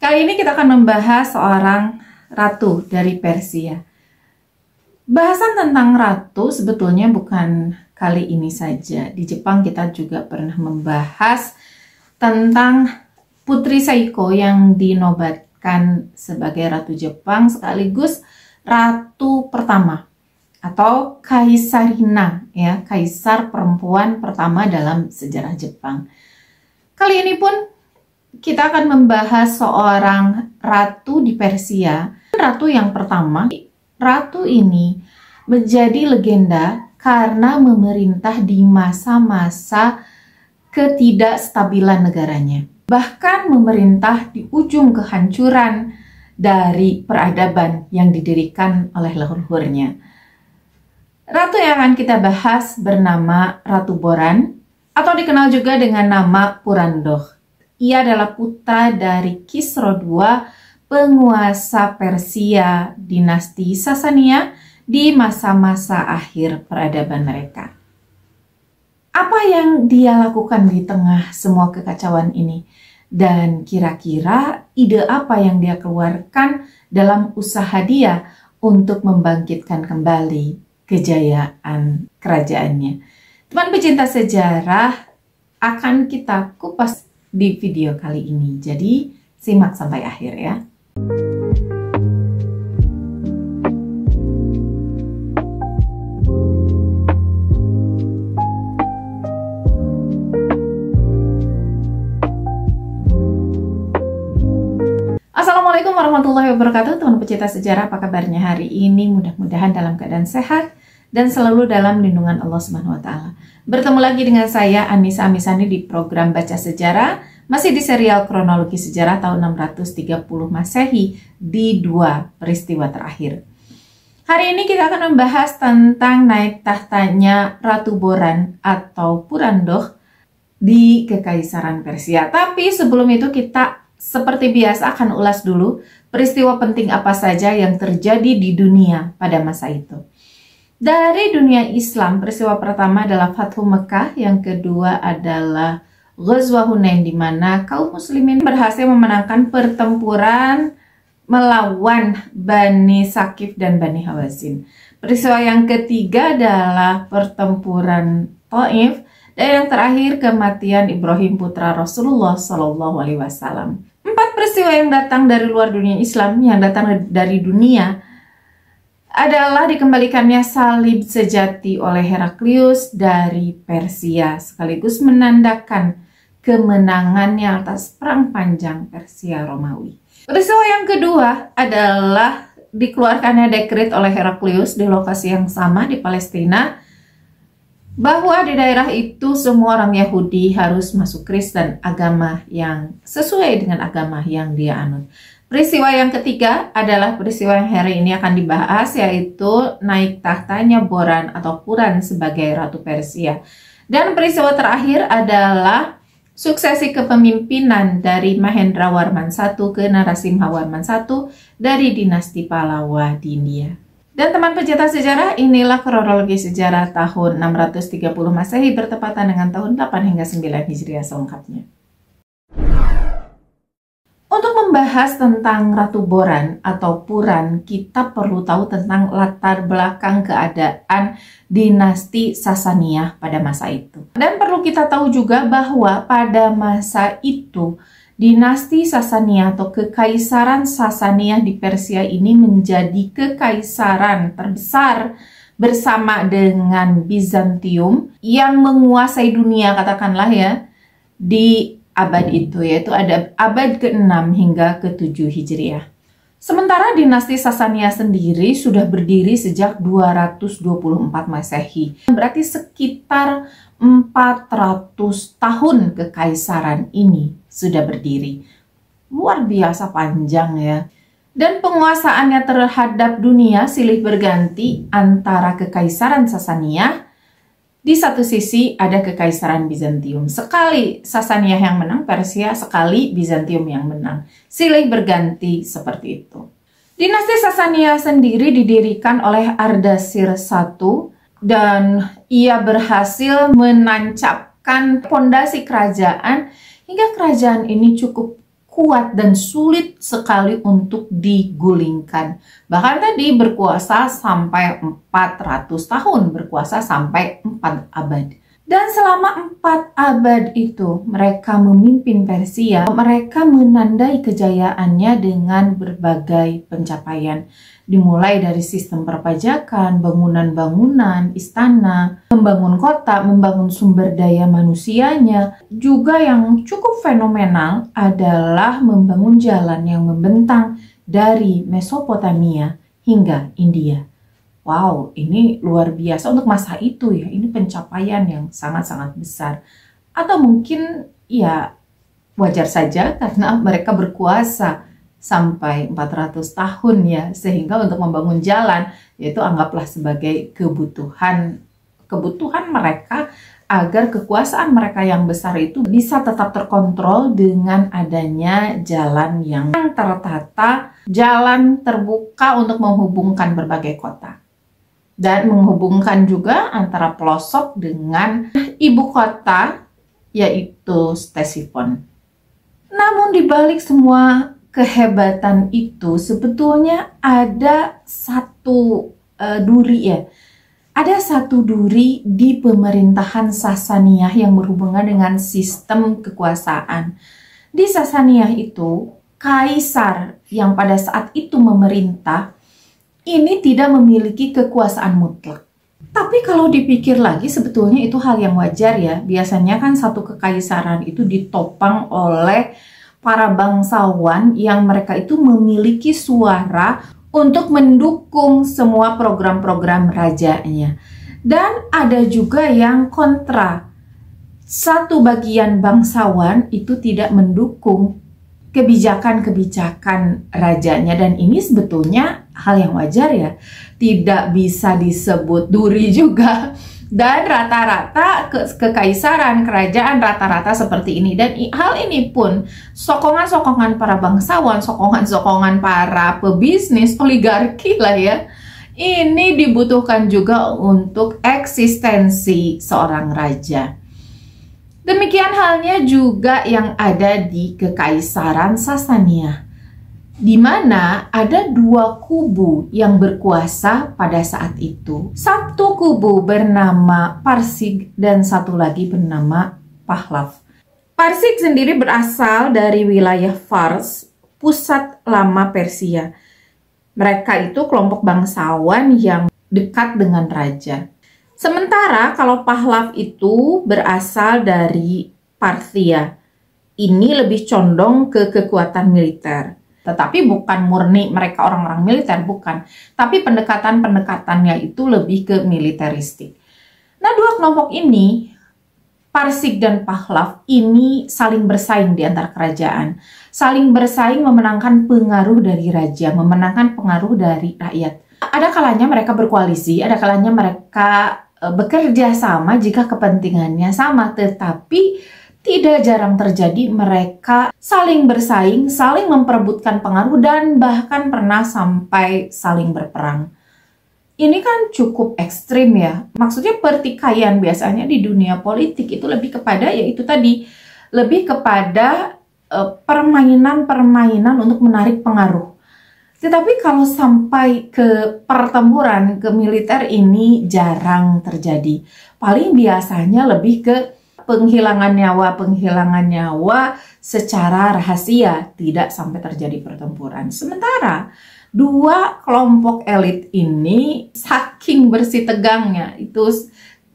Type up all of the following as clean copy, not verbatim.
Kali ini kita akan membahas seorang ratu dari Persia. Bahasan tentang ratu sebetulnya bukan kali ini saja. Di Jepang kita juga pernah membahas tentang Putri Saiko yang dinobatkan sebagai ratu Jepang sekaligus ratu pertama atau kaisarina, ya, kaisar perempuan pertama dalam sejarah Jepang. Kali ini pun kita akan membahas seorang ratu di Persia, ratu yang pertama. Ratu ini menjadi legenda karena memerintah di masa-masa ketidakstabilan negaranya. Bahkan memerintah di ujung kehancuran dari peradaban yang didirikan oleh leluhurnya. Ratu yang akan kita bahas bernama Ratu Boran atau dikenal juga dengan nama Purandoh. Ia adalah putra dari Kisra II, penguasa Persia dinasti Sasania di masa-masa akhir peradaban mereka. Apa yang dia lakukan di tengah semua kekacauan ini? Dan kira-kira ide apa yang dia keluarkan dalam usaha dia untuk membangkitkan kembali kejayaan kerajaannya? Teman pecinta sejarah, akan kita kupas di video kali ini. Jadi simak sampai akhir ya. Assalamualaikum warahmatullahi wabarakatuh. Teman pecinta sejarah, apa kabarnya hari ini? Mudah-mudahan dalam keadaan sehat dan selalu dalam lindungan Allah Subhanahu wa taala. Bertemu lagi dengan saya Anissa Amisani di program Baca Sejarah, masih di serial kronologi sejarah tahun 630 Masehi di 2 peristiwa terakhir. Hari ini kita akan membahas tentang naik tahtanya Ratu Boran atau Purandoh di Kekaisaran Persia. Tapi sebelum itu kita seperti biasa akan ulas dulu peristiwa penting apa saja yang terjadi di dunia pada masa itu. Dari dunia Islam, peristiwa pertama adalah Fathu Mekah, yang kedua adalah Ghazwa Hunain, di mana kaum muslimin berhasil memenangkan pertempuran melawan Bani Saqif dan Bani Hawazin. Peristiwa yang ketiga adalah pertempuran Taif, dan yang terakhir kematian Ibrahim putra Rasulullah SAW. 4 peristiwa yang datang dari luar dunia Islam, yang datang dari dunia, adalah dikembalikannya salib sejati oleh Heraklius dari Persia, sekaligus menandakan kemenangannya atas perang panjang Persia Romawi. Peristiwa yang kedua adalah dikeluarkannya dekret oleh Heraklius di lokasi yang sama di Palestina, bahwa di daerah itu semua orang Yahudi harus masuk Kristen, agama yang sesuai dengan agama yang dia anut. Peristiwa yang ketiga adalah peristiwa yang hari ini akan dibahas, yaitu naik tahtanya Boran atau Puran sebagai Ratu Persia. Dan peristiwa terakhir adalah suksesi kepemimpinan dari Mahendrawarman I ke Narasimhawarman I dari dinasti Pallava di India. Dan teman pecinta sejarah, inilah kronologi sejarah tahun 630 Masehi bertepatan dengan tahun 8 hingga 9 Hijriah selengkapnya. Untuk membahas tentang Ratu Boran atau Puran, kita perlu tahu tentang latar belakang keadaan dinasti Sasania pada masa itu. Dan perlu kita tahu juga bahwa pada masa itu, dinasti Sasania atau Kekaisaran Sasania di Persia ini menjadi kekaisaran terbesar bersama dengan Bizantium yang menguasai dunia, katakanlah ya, di abad itu, yaitu ada abad ke-6 hingga ke-7 Hijriah. Sementara dinasti Sasania sendiri sudah berdiri sejak 224 Masehi. Berarti sekitar 400 tahun kekaisaran ini sudah berdiri. Luar biasa panjang ya. Dan penguasaannya terhadap dunia silih berganti antara Kekaisaran Sasania, di satu sisi ada Kekaisaran Bizantium. Sekali Sasania yang menang, Persia, sekali Bizantium yang menang. Silih berganti seperti itu. Dinasti Sasania sendiri didirikan oleh Ardashir I dan ia berhasil menancapkan fondasi kerajaan hingga kerajaan ini cukup kuat dan sulit sekali untuk digulingkan. Bahkan tadi berkuasa sampai 400 tahun, berkuasa sampai 4 abad. Dan selama 4 abad itu mereka memimpin Persia, mereka menandai kejayaannya dengan berbagai pencapaian. Dimulai dari sistem perpajakan, bangunan-bangunan, istana, membangun kota, membangun sumber daya manusianya. Juga yang cukup fenomenal adalah membangun jalan yang membentang dari Mesopotamia hingga India. Wow, ini luar biasa untuk masa itu ya. Ini pencapaian yang sangat-sangat besar. Atau mungkin ya wajar saja karena mereka berkuasa sampai 400 tahun ya. Sehingga untuk membangun jalan, yaitu anggaplah sebagai kebutuhan mereka agar kekuasaan mereka yang besar itu bisa tetap terkontrol dengan adanya jalan yang tertata, jalan terbuka untuk menghubungkan berbagai kota. Dan menghubungkan juga antara pelosok dengan ibu kota, yaitu Ctesiphon. Namun di balik semua kehebatan itu sebetulnya ada satu duri ya. Ada satu duri di pemerintahan Sasaniah yang berhubungan dengan sistem kekuasaan. Di Sasaniah itu, kaisar yang pada saat itu memerintah ini tidak memiliki kekuasaan mutlak. Tapi kalau dipikir lagi sebetulnya itu hal yang wajar ya. Biasanya kan satu kekaisaran itu ditopang oleh para bangsawan yang mereka itu memiliki suara untuk mendukung semua program-program rajanya. Dan ada juga yang kontra. Satu bagian bangsawan itu tidak mendukung kebijakan-kebijakan rajanya, dan ini sebetulnya hal yang wajar ya, tidak bisa disebut duri juga. Dan rata-rata kekaisaran, kerajaan rata-rata seperti ini. Dan hal ini pun sokongan-sokongan para bangsawan, sokongan-sokongan para pebisnis, oligarki lah ya, ini dibutuhkan juga untuk eksistensi seorang raja. Demikian halnya juga yang ada di Kekaisaran Sasania, di mana ada dua kubu yang berkuasa pada saat itu. Satu kubu bernama Parsik dan satu lagi bernama Pahlav. Parsik sendiri berasal dari wilayah Fars, pusat lama Persia. Mereka itu kelompok bangsawan yang dekat dengan raja. Sementara kalau Pahlav itu berasal dari Parthia. Ini lebih condong ke kekuatan militer. Tetapi bukan murni mereka orang-orang militer, bukan. Tapi pendekatan-pendekatannya itu lebih ke militeristik. Nah, dua kelompok ini, Parsik dan Pahlav, ini saling bersaing di antara kerajaan. Saling bersaing memenangkan pengaruh dari raja, memenangkan pengaruh dari rakyat. Ada kalanya mereka berkoalisi, ada kalanya mereka bekerja sama jika kepentingannya sama, tetapi tidak jarang terjadi mereka saling bersaing, saling memperebutkan pengaruh, dan bahkan pernah sampai saling berperang. Ini kan cukup ekstrim ya. Maksudnya pertikaian biasanya di dunia politik itu lebih kepada, yaitu tadi, lebih kepada permainan-permainan untuk menarik pengaruh. Tetapi kalau sampai ke pertempuran, ke militer, ini jarang terjadi. Paling biasanya lebih ke penghilangan nyawa secara rahasia, tidak sampai terjadi pertempuran. Sementara dua kelompok elit ini saking bersih tegangnya, itu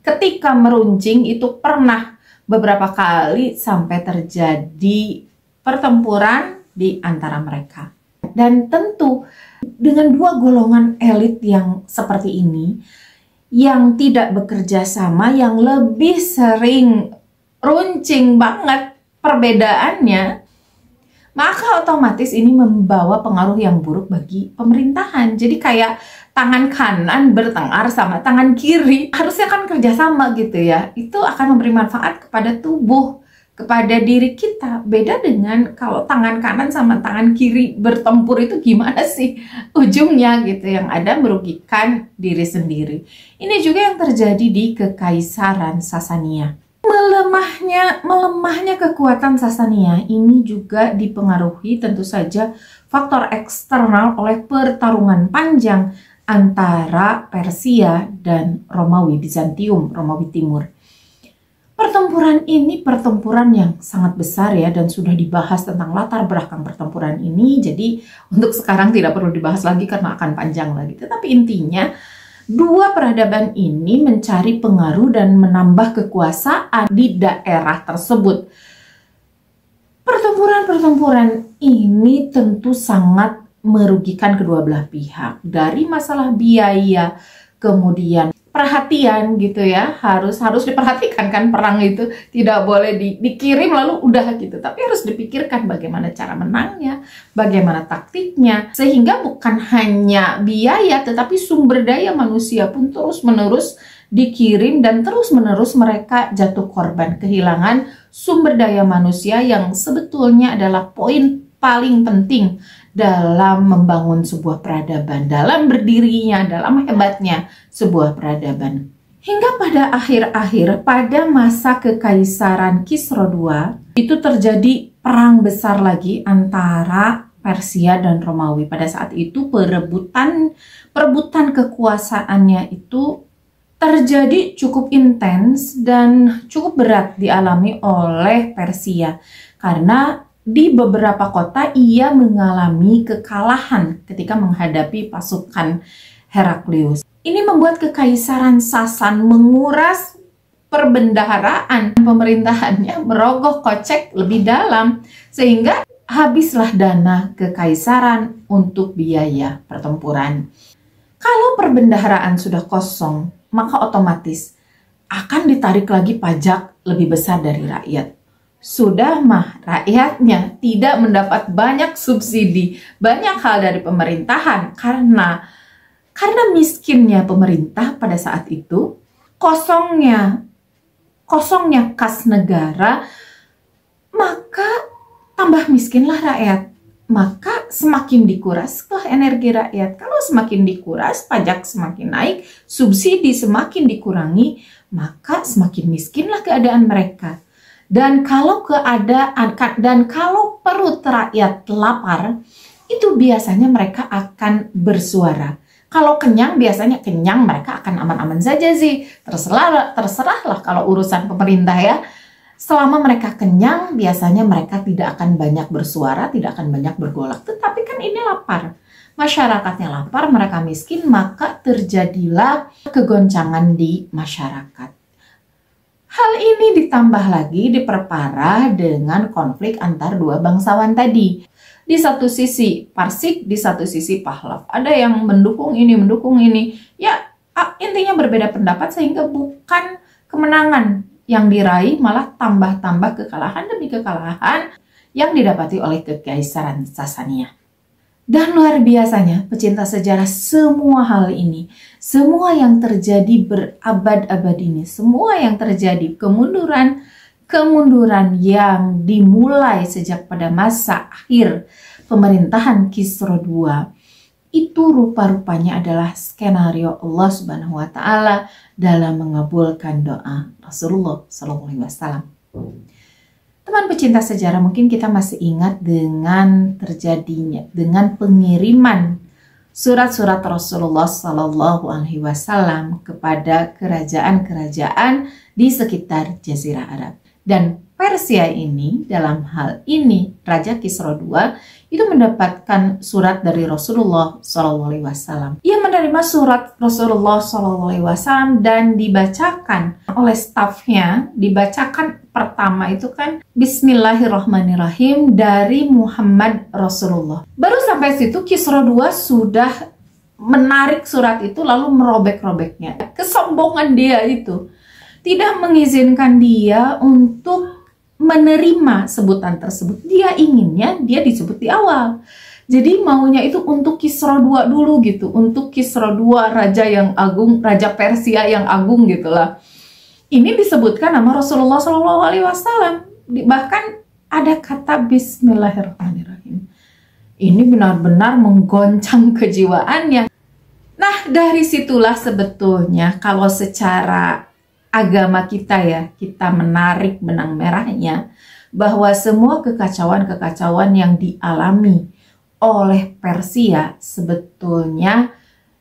ketika meruncing itu pernah beberapa kali sampai terjadi pertempuran di antara mereka. Dan tentu dengan dua golongan elit yang seperti ini, yang tidak bekerja sama, yang lebih sering runcing banget perbedaannya, maka otomatis ini membawa pengaruh yang buruk bagi pemerintahan. Jadi kayak tangan kanan bertengkar sama tangan kiri, harusnya kan kerjasama gitu ya. Itu akan memberi manfaat kepada tubuh, kepada diri kita. Beda dengan kalau tangan kanan sama tangan kiri bertempur, itu gimana sih ujungnya gitu, yang ada merugikan diri sendiri. Ini juga yang terjadi di Kekaisaran Sasania. Melemahnya kekuatan Sasania ini juga dipengaruhi tentu saja faktor eksternal oleh pertarungan panjang antara Persia dan Romawi Bizantium, Romawi Timur. Pertempuran ini pertempuran yang sangat besar ya, dan sudah dibahas tentang latar belakang pertempuran ini. Jadi untuk sekarang tidak perlu dibahas lagi karena akan panjang lagi. Tetapi intinya dua peradaban ini mencari pengaruh dan menambah kekuasaan di daerah tersebut. Pertempuran ini tentu sangat merugikan kedua belah pihak. Dari masalah biaya, kemudian perhatian gitu ya, harus diperhatikan kan, perang itu tidak boleh dikirim lalu udah gitu, tapi harus dipikirkan bagaimana cara menangnya, bagaimana taktiknya, sehingga bukan hanya biaya tetapi sumber daya manusia pun terus-menerus dikirim dan terus-menerus mereka jatuh korban, kehilangan sumber daya manusia yang sebetulnya adalah poin paling penting dalam membangun sebuah peradaban, dalam berdirinya, dalam hebatnya sebuah peradaban. Hingga pada akhir-akhir, pada masa kekaisaran Kisra II, itu terjadi perang besar lagi antara Persia dan Romawi. Pada saat itu perebutan kekuasaannya itu terjadi cukup intens dan cukup berat dialami oleh Persia. Karena di beberapa kota ia mengalami kekalahan ketika menghadapi pasukan Heraklius. Ini membuat kekaisaran Sasan menguras perbendaharaan pemerintahannya, merogoh kocek lebih dalam, sehingga habislah dana kekaisaran untuk biaya pertempuran. Kalau perbendaharaan sudah kosong, maka otomatis akan ditarik lagi pajak lebih besar dari rakyat. Sudah mah rakyatnya tidak mendapat banyak subsidi, banyak hal dari pemerintahan karena miskinnya pemerintah pada saat itu, kosongnya kas negara, maka tambah miskinlah rakyat. Maka semakin dikuraslah energi rakyat. Kalau semakin dikuras, pajak semakin naik, subsidi semakin dikurangi, maka semakin miskinlah keadaan mereka. Dan kalau perut rakyat lapar, itu biasanya mereka akan bersuara. Kalau kenyang, biasanya kenyang, mereka akan aman-aman saja sih. Terserahlah kalau urusan pemerintah ya. Selama mereka kenyang, biasanya mereka tidak akan banyak bersuara, tidak akan banyak bergolak. Tetapi kan ini lapar. Masyarakatnya lapar, mereka miskin, maka terjadilah kegoncangan di masyarakat. Hal ini ditambah lagi, diperparah dengan konflik antar dua bangsawan tadi. Di satu sisi Parsik, di satu sisi Pahlav. Ada yang mendukung ini. Ya, intinya berbeda pendapat sehingga bukan kemenangan yang diraih, malah tambah-tambah kekalahan demi kekalahan yang didapati oleh Kekaisaran Sasania. Dan luar biasanya, pecinta sejarah, semua hal ini, semua yang terjadi berabad-abad ini, semua yang terjadi, kemunduran yang dimulai sejak pada masa akhir pemerintahan Kisra II, itu rupa-rupanya adalah skenario Allah Subhanahu wa Ta'ala dalam mengabulkan doa Rasulullah SAW. Teman pecinta sejarah, mungkin kita masih ingat dengan pengiriman surat-surat Rasulullah SAW kepada kerajaan-kerajaan di sekitar Jazirah Arab. Dan Persia ini, dalam hal ini Raja Kisra II, itu mendapatkan surat dari Rasulullah SAW. Ia menerima surat Rasulullah SAW dan dibacakan oleh stafnya. Dibacakan pertama itu kan Bismillahirrahmanirrahim dari Muhammad Rasulullah. Baru sampai situ Kisra II sudah menarik surat itu lalu merobek-robeknya. Kesombongan dia itu tidak mengizinkan dia untuk menerima sebutan tersebut. Dia inginnya dia disebut di awal. Jadi maunya itu untuk Kisra II dulu gitu, untuk Kisra II, raja yang agung, raja Persia yang agung gitulah. Ini disebutkan nama Rasulullah SAW. Bahkan ada kata Bismillahirrahmanirrahim. Ini benar-benar menggoncang kejiwaannya. Nah, dari situlah sebetulnya kalau secara agama kita ya, kita menarik benang merahnya bahwa semua kekacauan-kekacauan yang dialami oleh Persia sebetulnya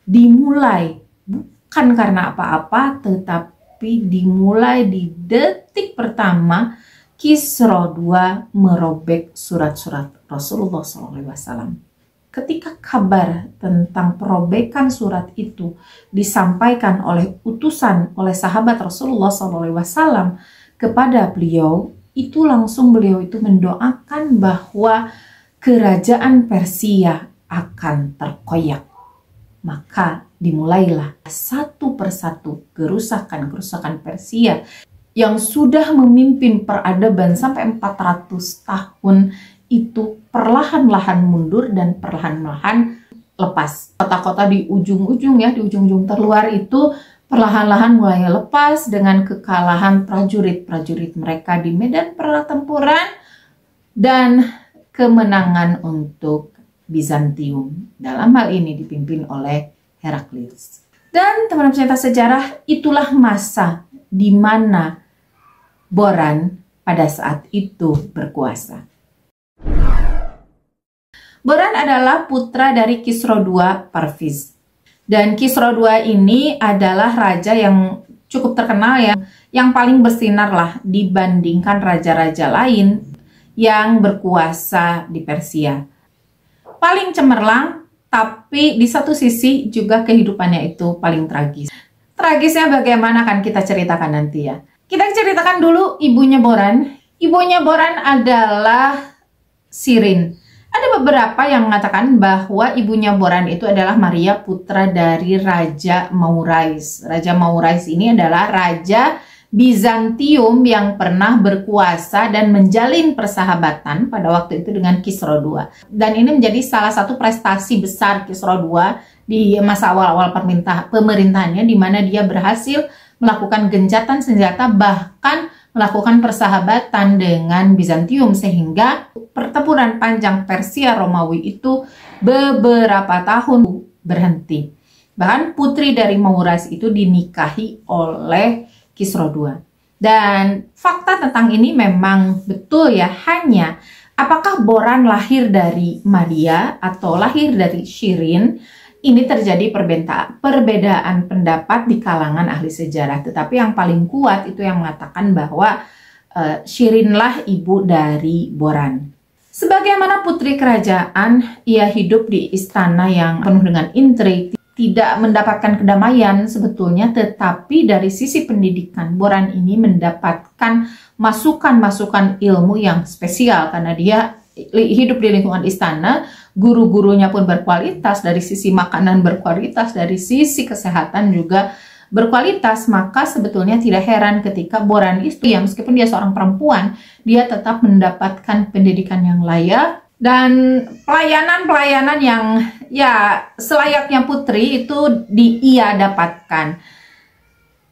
dimulai bukan karena apa-apa, tetapi dimulai di detik pertama Kisra II merobek surat-surat Rasulullah SAW. Ketika kabar tentang perobekan surat itu disampaikan oleh utusan oleh sahabat Rasulullah SAW kepada beliau, itu langsung beliau itu mendoakan bahwa kerajaan Persia akan terkoyak. Maka dimulailah satu persatu kerusakan-kerusakan Persia yang sudah memimpin peradaban sampai 400 tahun itu perlahan-lahan mundur dan perlahan-lahan lepas. Kota-kota di ujung-ujung ya, di ujung-ujung terluar itu perlahan-lahan mulai lepas dengan kekalahan prajurit-prajurit mereka di medan pertempuran dan kemenangan untuk Bizantium. Dalam hal ini dipimpin oleh Heraklius. Dan teman-teman pencinta sejarah, itulah masa di mana Boran pada saat itu berkuasa. Boran adalah putra dari Kisra II Parviz. Dan Kisra II ini adalah raja yang cukup terkenal ya, yang paling bersinar lah dibandingkan raja-raja lain yang berkuasa di Persia. Paling cemerlang, tapi di satu sisi juga kehidupannya itu paling tragis. Tragisnya bagaimana akan kita ceritakan nanti ya. Kita ceritakan dulu ibunya Boran. Ibunya Boran adalah Shirin. Ada beberapa yang mengatakan bahwa ibunya Boran itu adalah Maria, putra dari Raja Maurais. Raja Maurais ini adalah raja Bizantium yang pernah berkuasa dan menjalin persahabatan pada waktu itu dengan Kisra II. Dan ini menjadi salah satu prestasi besar Kisra II di masa awal-awal pemerintahannya, di mana dia berhasil melakukan gencatan senjata, bahkan melakukan persahabatan dengan Bizantium, sehingga pertempuran panjang Persia Romawi itu beberapa tahun berhenti. Bahkan putri dari Maurais itu dinikahi oleh Kisra II. Dan fakta tentang ini memang betul ya, hanya apakah Boran lahir dari Maria atau lahir dari Shirin, ini terjadi perbedaan pendapat di kalangan ahli sejarah. Tetapi yang paling kuat itu yang mengatakan bahwa Shirinlah ibu dari Boran. Sebagaimana putri kerajaan, ia hidup di istana yang penuh dengan intrik, tidak mendapatkan kedamaian sebetulnya, tetapi dari sisi pendidikan, Boran ini mendapatkan masukan-masukan ilmu yang spesial karena dia hidup di lingkungan istana. Guru-gurunya pun berkualitas, dari sisi makanan berkualitas, dari sisi kesehatan juga berkualitas. Maka sebetulnya tidak heran ketika Boran itu, ya meskipun dia seorang perempuan, dia tetap mendapatkan pendidikan yang layak dan pelayanan-pelayanan yang ya selayaknya putri itu ia dapatkan.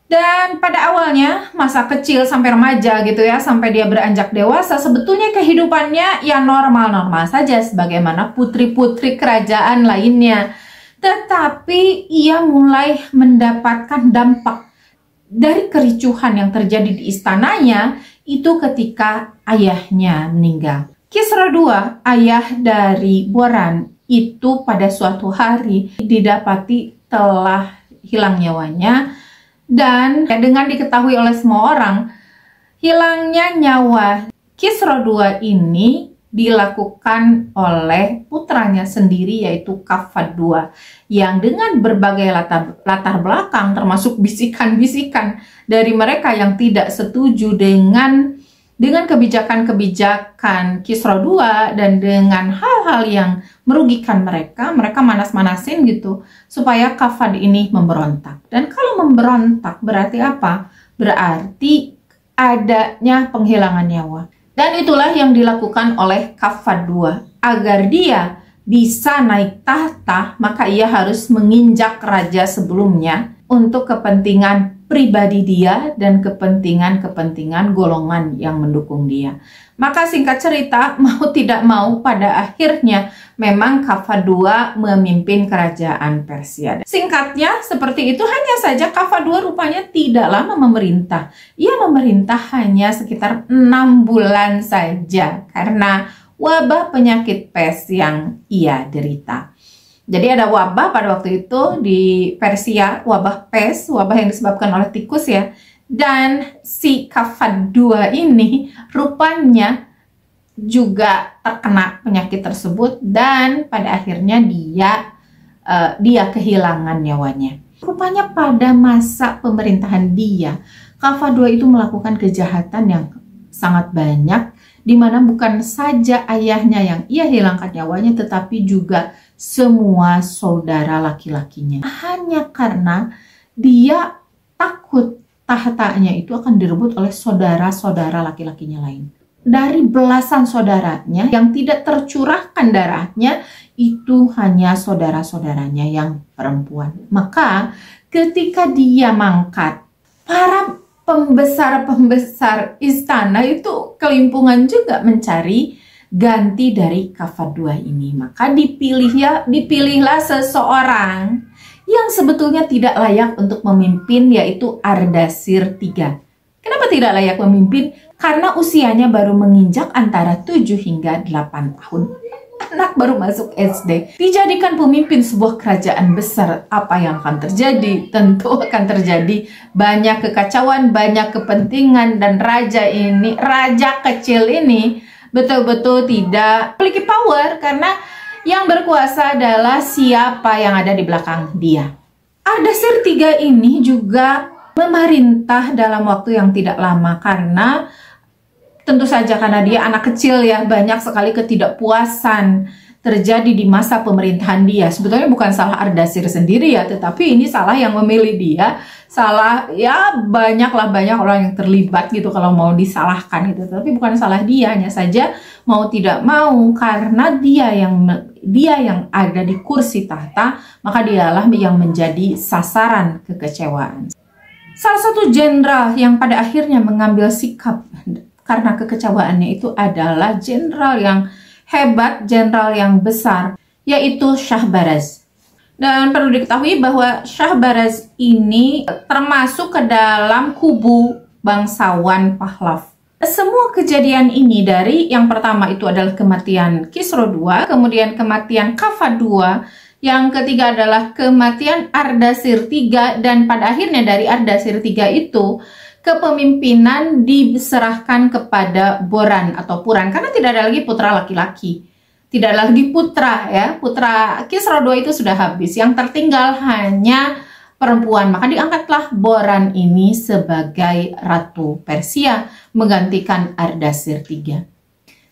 Dan pada awalnya, masa kecil sampai remaja gitu ya, sampai dia beranjak dewasa, sebetulnya kehidupannya ya normal-normal saja sebagaimana putri-putri kerajaan lainnya. Tetapi ia mulai mendapatkan dampak dari kericuhan yang terjadi di istananya itu ketika ayahnya meninggal. Kisra II, ayah dari Boran, itu pada suatu hari didapati telah hilang nyawanya. Dan dengan diketahui oleh semua orang, hilangnya nyawa Kisra II ini dilakukan oleh putranya sendiri, yaitu Kafad II, yang dengan berbagai latar belakang, termasuk bisikan-bisikan dari mereka yang tidak setuju dengan kebijakan-kebijakan Kisra II dan dengan hal-hal yang merugikan mereka manas-manasin gitu supaya Kafad ini memberontak. Dan kalau memberontak berarti apa? Berarti adanya penghilangan nyawa. Dan itulah yang dilakukan oleh Kafad II. Agar dia bisa naik tahta, maka ia harus menginjak raja sebelumnya untuk kepentingan pribadi dia dan kepentingan golongan yang mendukung dia. Maka singkat cerita, mau tidak mau pada akhirnya memang Kafah II memimpin kerajaan Persia. Singkatnya seperti itu, hanya saja Kafah II rupanya tidak lama memerintah. Ia memerintah hanya sekitar 6 bulan saja karena wabah penyakit pes yang ia derita. Jadi ada wabah pada waktu itu di Persia, wabah pes, wabah yang disebabkan oleh tikus ya. Dan si Kafah II ini rupanya juga terkena penyakit tersebut dan pada akhirnya dia kehilangan nyawanya. Rupanya pada masa pemerintahan dia, Kafah II itu melakukan kejahatan yang sangat banyak, di mana bukan saja ayahnya yang ia hilangkan nyawanya, tetapi juga semua saudara laki-lakinya. Hanya karena dia takut tahtanya itu akan direbut oleh saudara-saudara laki-lakinya lain. Dari belasan saudaranya yang tidak tercurahkan darahnya, itu hanya saudara-saudaranya yang perempuan. Maka ketika dia mangkat, para pembesar-pembesar istana itu kelimpungan juga mencari ganti dari Kafah II ini. Maka dipilihlah seseorang yang sebetulnya tidak layak untuk memimpin, yaitu Ardashir III. Kenapa tidak layak memimpin? Karena usianya baru menginjak antara 7 hingga 8 tahun. Anak baru masuk SD. Dijadikan pemimpin sebuah kerajaan besar. Apa yang akan terjadi? Tentu akan terjadi banyak kekacauan, banyak kepentingan. Dan raja kecil ini betul-betul tidak memiliki power. Karena yang berkuasa adalah siapa yang ada di belakang dia. Ardashir III ini juga memerintah dalam waktu yang tidak lama karena tentu saja karena dia anak kecil ya, banyak sekali ketidakpuasan terjadi di masa pemerintahan dia. Sebetulnya bukan salah Ardashir sendiri ya, tetapi ini salah yang memilih dia. Salah ya, banyak orang yang terlibat gitu kalau mau disalahkan gitu. Tapi bukan salah dia, hanya saja mau tidak mau karena dia yang ada di kursi tahta, maka dialah yang menjadi sasaran kekecewaan. Salah satu jenderal yang pada akhirnya mengambil sikap karena kekecewaannya itu adalah jenderal yang hebat, jenderal yang besar, yaitu Shahbaraz. Dan perlu diketahui bahwa Shahbaraz ini termasuk ke dalam kubu bangsawan Pahlav. Semua kejadian ini dari yang pertama itu adalah kematian Kisra II, kemudian kematian Kafah II, yang ketiga adalah kematian Ardashir III, dan pada akhirnya dari Ardashir III itu kepemimpinan diserahkan kepada Boran atau Puran karena tidak ada lagi putra laki-laki. Tidak ada lagi putra ya. Putra Kisra II itu sudah habis. Yang tertinggal hanya perempuan. Maka diangkatlah Boran ini sebagai ratu Persia menggantikan Ardashir III.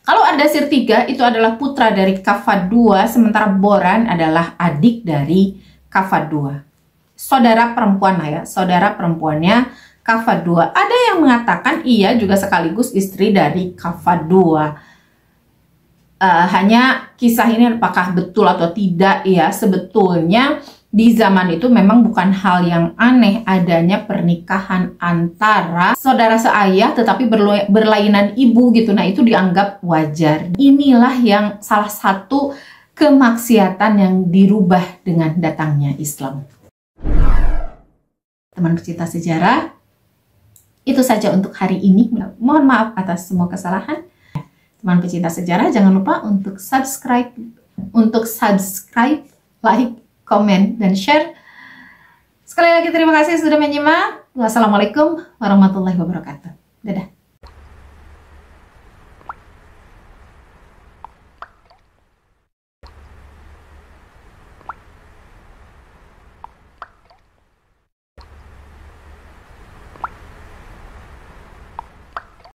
Kalau Ardashir III itu adalah putra dari Kafah II, sementara Boran adalah adik dari Kafah II. Saudara perempuan ya, saudara perempuannya Kafah II. Ada yang mengatakan ia juga sekaligus istri dari Kafah II. Hanya kisah ini apakah betul atau tidak ya, sebetulnya di zaman itu memang bukan hal yang aneh adanya pernikahan antara saudara seayah tetapi berlainan ibu gitu. Nah itu dianggap wajar. Inilah yang salah satu kemaksiatan yang dirubah dengan datangnya Islam. Teman pecinta sejarah, itu saja untuk hari ini. Mohon maaf atas semua kesalahan. Teman pecinta sejarah, jangan lupa untuk subscribe, like, komen, dan share. Sekali lagi terima kasih sudah menyimak. Wassalamualaikum warahmatullahi wabarakatuh. Dadah.